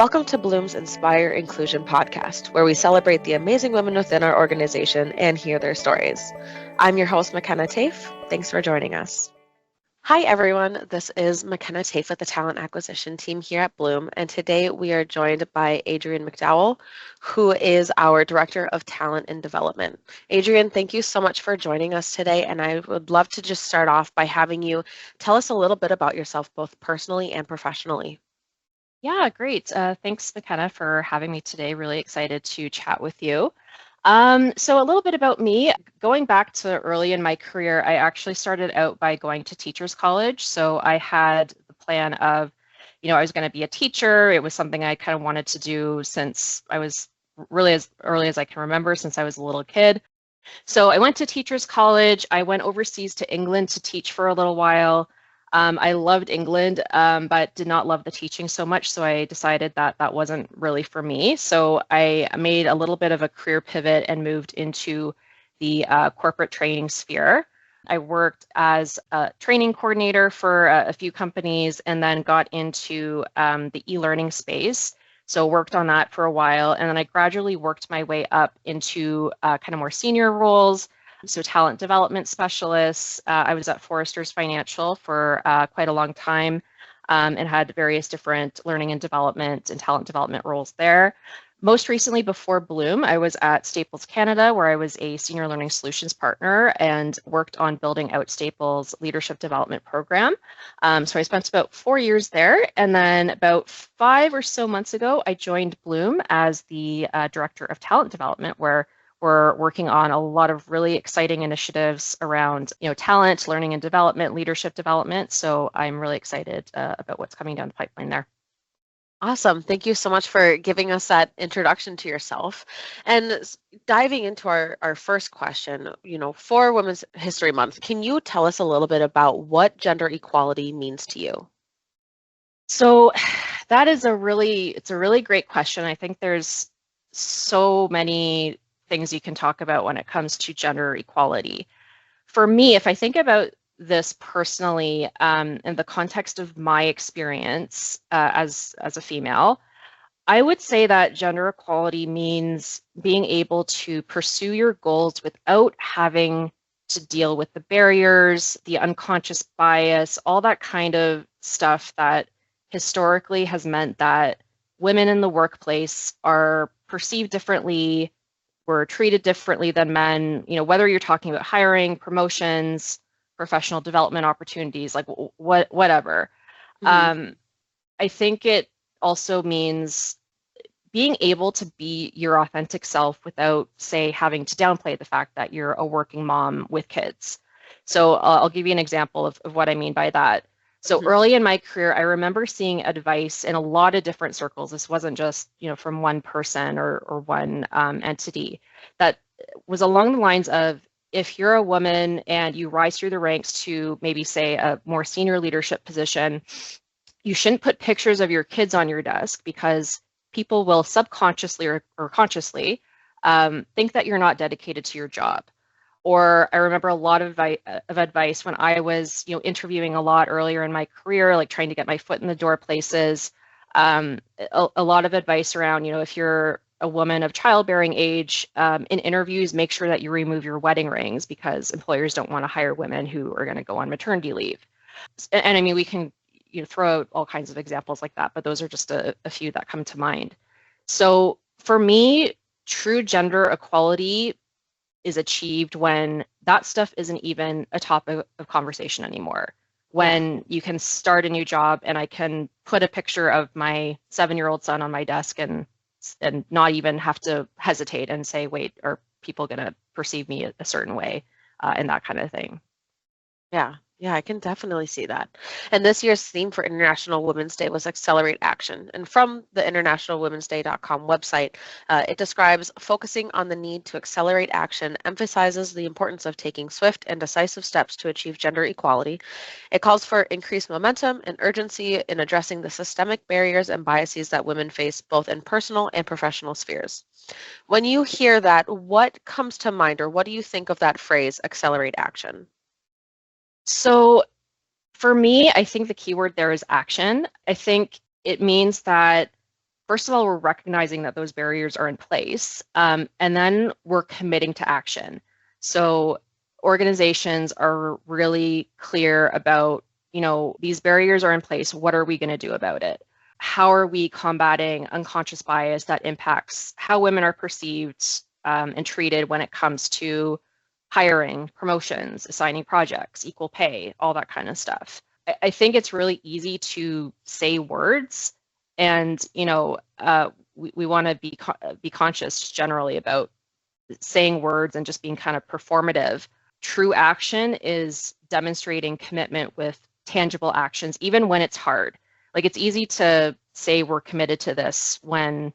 Welcome to Bluum's Inspire Inclusion podcast, where we celebrate the amazing women within our organization and hear their stories. I'm your host, McKenna Tafe. Thanks for joining us. Hi, everyone. This is McKenna Tafe with the Talent Acquisition team here at Bluum, and today we are joined by Adrienne McDowell, who is our Director of Talent and Development. Adrienne, thank you so much for joining us today, and I would love to just start off by having you tell us a little bit about yourself, both personally and professionally. Yeah, great. Thanks, McKenna, for having me today. Really excited to chat with you. So a little bit about me. Going back to early in my career, I actually started out by going to teachers college. So I had the plan of, I was going to be a teacher. It was something I kind of wanted to do since I was really as early as I can remember, since I was a little kid. So I went to teachers college. I went overseas to England to teach for a little while. I loved England, but did not love the teaching so much. So I decided that that wasn't really for me. So I made a little bit of a career pivot and moved into the corporate training sphere. I worked as a training coordinator for a few companies and then got into the e-learning space. So worked on that for a while. And then I gradually worked my way up into kind of more senior roles. So talent development specialists. I was at Forrester's Financial for quite a long time and had various different learning and development and talent development roles there. Most recently, before Bluum, I was at Staples Canada, where I was a senior learning solutions partner and worked on building out Staples' leadership development program. So I spent about 4 years there. And then about 5 or so months ago, I joined Bluum as the director of talent development, where we're working on a lot of really exciting initiatives around, talent, learning and development, leadership development. So I'm really excited about what's coming down the pipeline there. Awesome. Thank you so much for giving us that introduction to yourself. And diving into our first question, for Women's History Month, can you tell us a little bit about what gender equality means to you? So that is it's a really great question. I think there's so many things you can talk about when it comes to gender equality. For me, if I think about this personally, in the context of my experience as a female, I would say that gender equality means being able to pursue your goals without having to deal with the barriers, the unconscious bias, all that kind of stuff that historically has meant that women in the workplace are perceived differently, were treated differently than men, whether you're talking about hiring, promotions, professional development opportunities, like whatever. Mm-hmm. I think it also means being able to be your authentic self without, say, having to downplay the fact that you're a working mom with kids. So I'll give you an example of what I mean by that. So Mm-hmm. early in my career, I remember seeing advice in a lot of different circles. This wasn't just, from one person or one entity, that was along the lines of, if you're a woman and you rise through the ranks to maybe, say, a more senior leadership position, you shouldn't put pictures of your kids on your desk because people will subconsciously or consciously think that you're not dedicated to your job. Or I remember a lot of advice when I was, interviewing a lot earlier in my career, like trying to get my foot in the door places. A lot of advice around, if you're a woman of childbearing age, in interviews, make sure that you remove your wedding rings because employers don't want to hire women who are going to go on maternity leave. And I mean, we can throw out all kinds of examples like that, but those are just a few that come to mind. So for me, true gender equality is achieved when that stuff isn't even a topic of conversation anymore. Yeah. When you can start a new job and I can put a picture of my 7-year-old son on my desk and not even have to hesitate and say, wait, are people going to perceive me a certain way, and that kind of thing. Yeah, I can definitely see that. And this year's theme for International Women's Day was Accelerate Action. And from the internationalwomensday.com website, it describes focusing on the need to accelerate action, emphasizes the importance of taking swift and decisive steps to achieve gender equality. It calls for increased momentum and urgency in addressing the systemic barriers and biases that women face both in personal and professional spheres. When you hear that, what comes to mind, or what do you think of that phrase, accelerate action? So for me, I think the keyword there is action. I think it means that first of all, we're recognizing that those barriers are in place, and then we're committing to action. So organizations are really clear about, these barriers are in place. What are we going to do about it? How are we combating unconscious bias that impacts how women are perceived and treated when it comes to hiring, promotions, assigning projects, equal pay, all that kind of stuff. I think it's really easy to say words, and we want to be conscious generally about saying words and just being kind of performative. True action is demonstrating commitment with tangible actions, even when it's hard. Like, it's easy to say we're committed to this when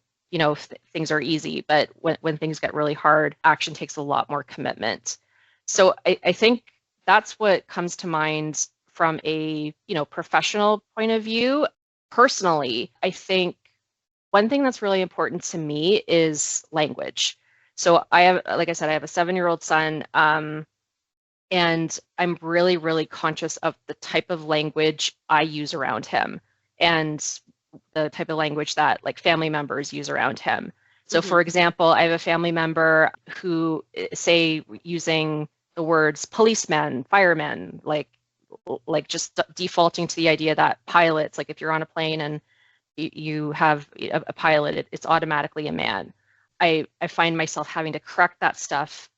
things are easy, but when things get really hard, action takes a lot more commitment. So I think that's what comes to mind from a professional point of view. Personally, I think one thing that's really important to me is language. So I have, like I said, I have a 7-year-old son, and I'm really, really conscious of the type of language I use around him and the type of language that like family members use around him. So for example, I have a family member who say using the words policemen, firemen, like just defaulting to the idea that pilots, like if you're on a plane and you have a pilot, it's automatically a man. I find myself having to correct that stuff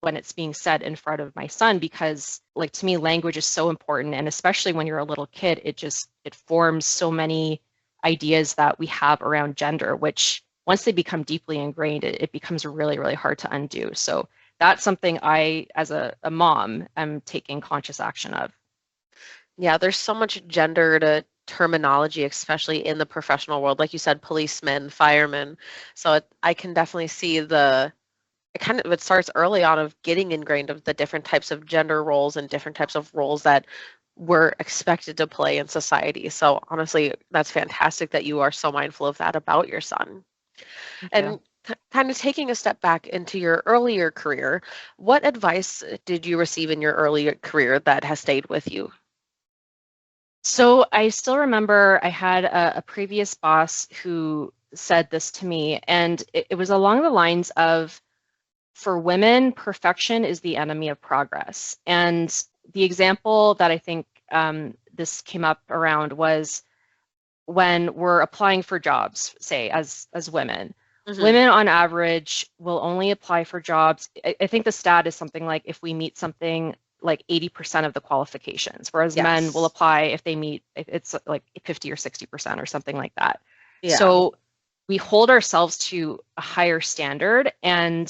when it's being said in front of my son, because like, to me, language is so important. And especially when you're a little kid, it forms so many ideas that we have around gender, which once they become deeply ingrained, it becomes really, really hard to undo. So that's something I, as a mom, am taking conscious action of. Yeah, there's so much gendered terminology, especially in the professional world. Like you said, policemen, firemen. So I can definitely see it starts early on of getting ingrained of the different types of gender roles and different types of roles that we're expected to play in society. So honestly, that's fantastic that you are so mindful of that about your son. Thank you. And kind of taking a step back into your earlier career, what advice did you receive in your earlier career that has stayed with you? So I still remember I had a previous boss who said this to me, and it was along the lines of, for women, perfection is the enemy of progress. And the example that I think this came up around was when we're applying for jobs, say as women. Women on average will only apply for jobs. I think the stat is something like, if we meet something like 80% of the qualifications, whereas men will Yes. apply if it's like 50 or 60% or something like that. Yeah. So we hold ourselves to a higher standard, and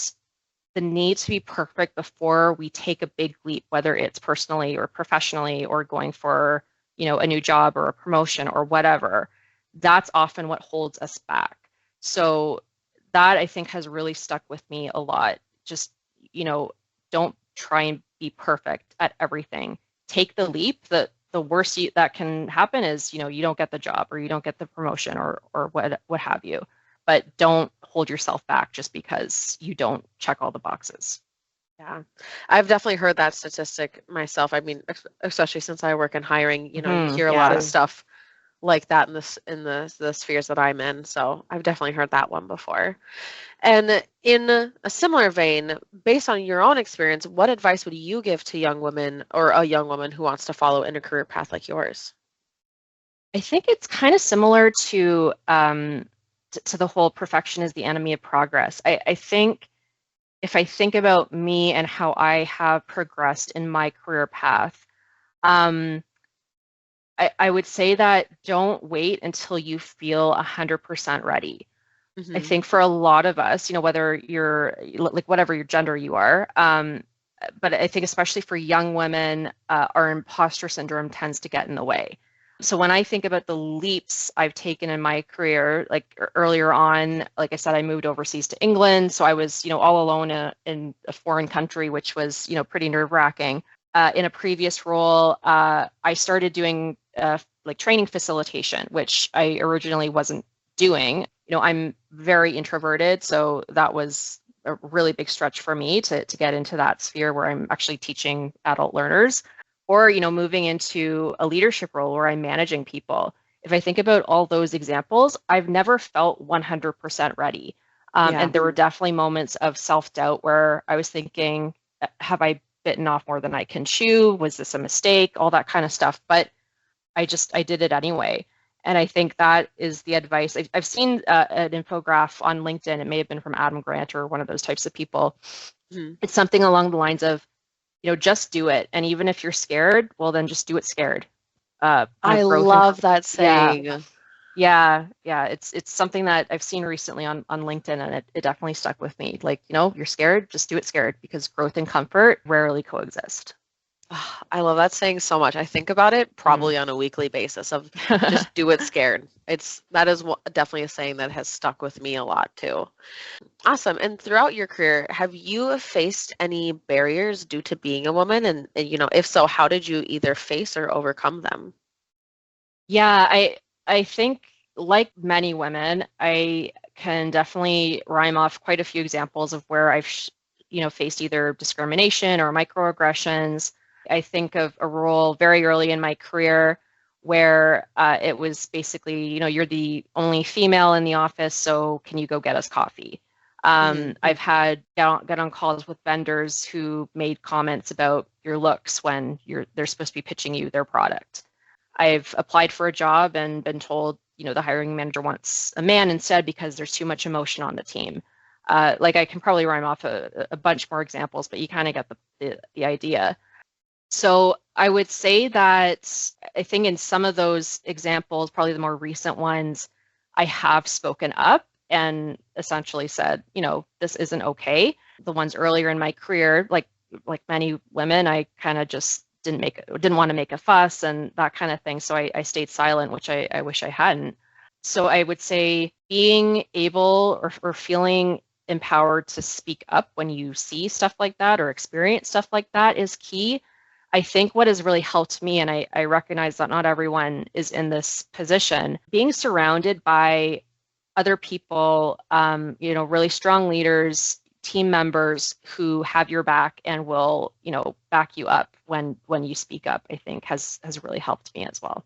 the need to be perfect before we take a big leap, whether it's personally or professionally or going for, a new job or a promotion or whatever, that's often what holds us back. So that, I think, has really stuck with me a lot. Just, don't try and be perfect at everything. Take the leap. The worst that can happen is, you don't get the job or you don't get the promotion or what have you. But don't hold yourself back just because you don't check all the boxes. Yeah, I've definitely heard that statistic myself. I mean, especially since I work in hiring, you hear a lot of stuff like that in the spheres that I'm in. So I've definitely heard that one before. And in a similar vein, based on your own experience, what advice would you give to young women or a young woman who wants to follow in a career path like yours? I think it's kind of similar to the whole perfection is the enemy of progress. I think if I think about me and how I have progressed in my career path, I would say that don't wait until you feel 100% ready. I think for a lot of us, whether you're like whatever your gender you are, but I think especially for young women, our imposter syndrome tends to get in the way. So when I think about the leaps I've taken in my career, like earlier on, like I said, I moved overseas to England, so I was, all alone in a foreign country, which was, pretty nerve-wracking. In a previous role, I started doing like training facilitation, which I originally wasn't doing. I'm very introverted, so that was a really big stretch for me to get into that sphere where I'm actually teaching adult learners, or moving into a leadership role where I'm managing people. if I think about all those examples, I've never felt 100% ready. Yeah. And there were definitely moments of self-doubt where I was thinking, have I bitten off more than I can chew? Was this a mistake? All that kind of stuff. But I did it anyway. And I think that is the advice. I've seen an infographic on LinkedIn. It may have been from Adam Grant or one of those types of people. Mhm. It's something along the lines of, just do it. And even if you're scared, well, then just do it scared. I Growth and love that yeah, saying. yeah. It's something that I've seen recently on LinkedIn, and it definitely stuck with me. Like, you're scared, just do it scared, because growth and comfort rarely coexist. I love that saying so much. I think about it Mm. probably on a weekly basis of just do it scared. That is definitely a saying that has stuck with me a lot too. Awesome. And throughout your career, have you faced any barriers due to being a woman? And if so, how did you either face or overcome them? Yeah, I think, like many women, I can definitely rhyme off quite a few examples of where I've faced either discrimination or microaggressions. I think of a role very early in my career where it was basically, you're the only female in the office, so can you go get us coffee? Hmm. I've had get on calls with vendors who made comments about your looks when they're supposed to be pitching you their product. I've applied for a job and been told, the hiring manager wants a man instead because there's too much emotion on the team. Like, I can probably rhyme off a bunch more examples, but you kind of get the idea. So I would say that I think in some of those examples, probably the more recent ones, I have spoken up and essentially said, this isn't okay. The ones earlier in my career, like many women, I kind of just didn't want to make a fuss and that kind of thing. So I stayed silent, which I wish I hadn't. So I would say being able or feeling empowered to speak up when you see stuff like that or experience stuff like that is key. I think what has really helped me, and I recognize that not everyone is in this position, being surrounded by other people, really strong leaders, team members who have your back and will, back you up when you speak up, I think has really helped me as well.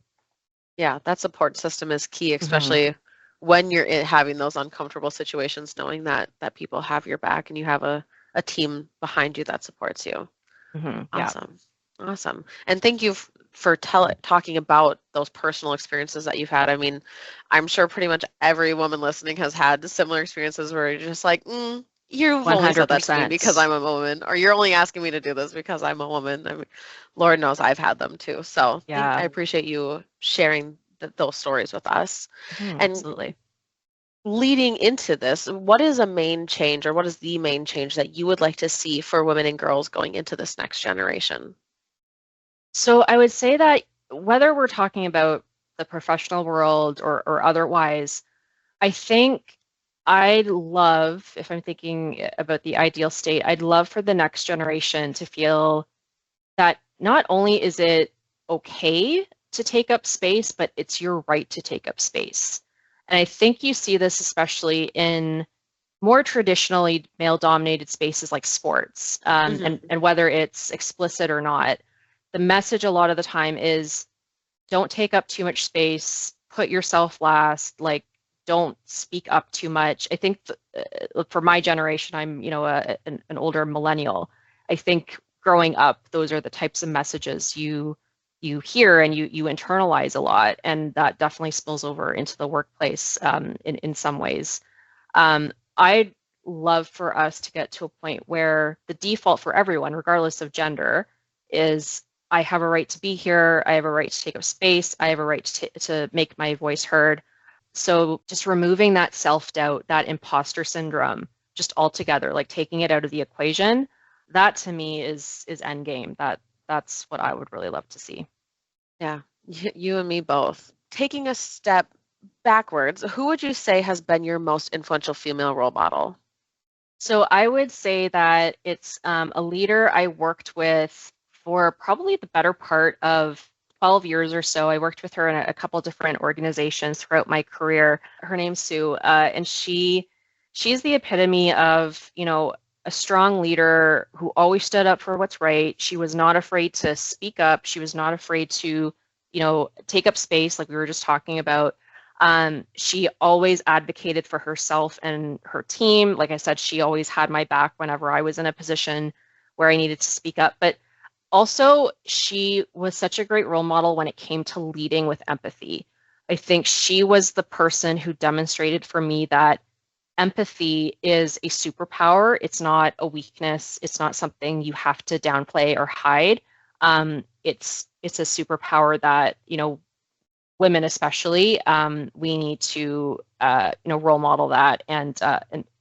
Yeah, that support system is key, Hmm. especially when you're having those uncomfortable situations, knowing that people have your back and you have a team behind you that supports you. Yeah. Awesome. Awesome. And thank you for talking about those personal experiences that you've had. I mean, I'm sure pretty much every woman listening has had similar experiences where you're just like, you've only said that to me because 100%. I'm a woman, or you're only asking me to do this because I'm a woman. I mean, Lord knows I've had them too. So I Yeah. appreciate you sharing those stories with us. And Absolutely. leading into this, what is a main change or what is the main change that you would like to see for women and girls going into this next generation? So I would say that whether we're talking about the professional world or otherwise, I think I'd love, if I'm thinking about the ideal state, I'd love for the next generation to feel that not only is it okay to take up space, but it's your right to take up space. And I think you see this especially in more traditionally male-dominated spaces like sports, Hmm. and whether it's explicit or not, the message a lot of the time is don't take up too much space, put yourself last, like don't speak up too much. I think for my generation, I'm, an older millennial. I think growing up, those are the types of messages you hear and you internalize a lot, and that definitely spills over into the workplace in some ways. I'd love for us to get to a point where the default for everyone, regardless of gender, is I have a right to be here. I have a right to take up space. I have a right to make my voice heard. So just removing that self-doubt, that imposter syndrome, just altogether, like taking it out of the equation, that to me is end game. That's what I would really love to see. Yeah, you and me both. Taking a step backwards, who would you say has been your most influential female role model? So I would say that it's a leader I worked with for probably the better part of 12 years or so. I worked with her in a couple different organizations throughout my career. Her name's Sue, and she's the epitome of, a strong leader who always stood up for what's right. She was not afraid to speak up. She was not afraid to take up space, like we were just talking about. She always advocated for herself and her team. Like I said, she always had my back whenever I was in a position where I needed to speak up. But also, she was such a great role model when it came to leading with empathy. I think she was the person who demonstrated for me that empathy is a superpower. It's not a weakness. It's not something you have to downplay or hide. It's a superpower that, women especially, we need to, role model that and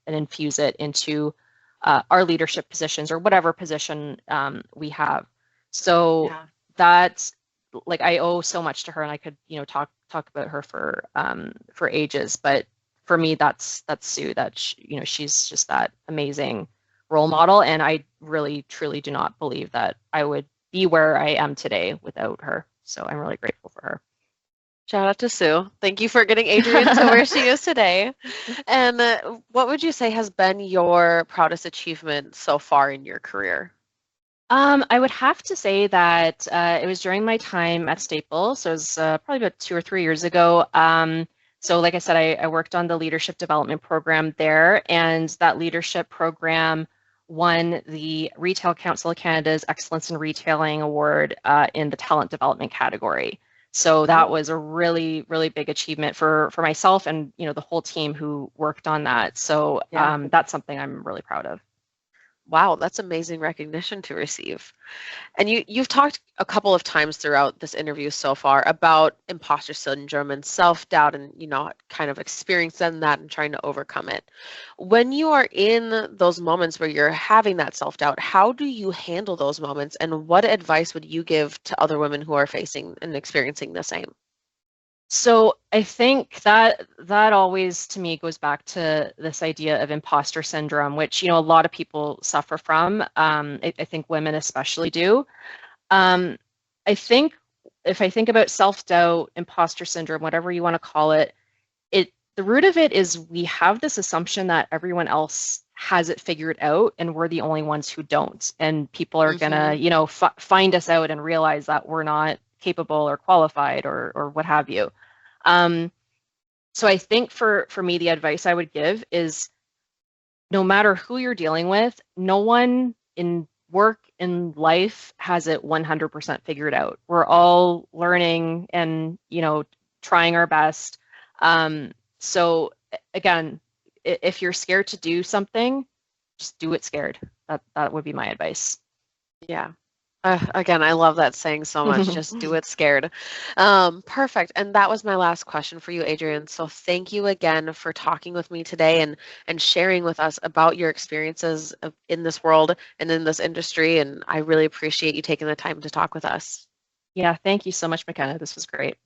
infuse it into our leadership positions or whatever position we have. So Yeah. that's like I owe so much to her, and I could talk about her for ages. But for me, that's Sue. That she's just that amazing role model, and I really truly do not believe that I would be where I am today without her. So I'm really grateful for her. Shout out to Sue. Thank you for getting Adrienne to where she is today. And what would you say has been your proudest achievement so far in your career? I would have to say that it was during my time at Staples, so it was probably about 2 or 3 years ago. So, like I said, I worked on the leadership development program there, and that leadership program won the Retail Council of Canada's Excellence in Retailing Award in the talent development category. So that Oh, was a really, really big achievement for myself and the whole team who worked on that. So yeah. that's something I'm really proud of. Wow, that's amazing recognition to receive. And you've talked a couple of times throughout this interview so far about imposter syndrome and self-doubt and, kind of experiencing that and trying to overcome it. When you are in those moments where you're having that self-doubt, how do you handle those moments and what advice would you give to other women who are facing and experiencing the same? So I think that always to me goes back to this idea of imposter syndrome, which a lot of people suffer from. I think women especially do. Um, I think if I think about self-doubt, imposter syndrome, whatever you want to call it, the root of it is we have this assumption that everyone else has it figured out and we're the only ones who don't. And people are gonna, Hmm. find us out and realize that we're not capable or qualified or what have you. Um, so I think for me, the advice I would give is no matter who you're dealing with, no one in work in life has it 100% figured out. We're all learning and, trying our best. So again, if you're scared to do something, just do it scared. That would be my advice. Yeah. Again, I love that saying so much. Just do it scared. Perfect. And that was my last question for you, Adrienne. So thank you again for talking with me today and sharing with us about your experiences in this world and in this industry. And I really appreciate you taking the time to talk with us. Yeah, thank you so much, McKenna. This was great.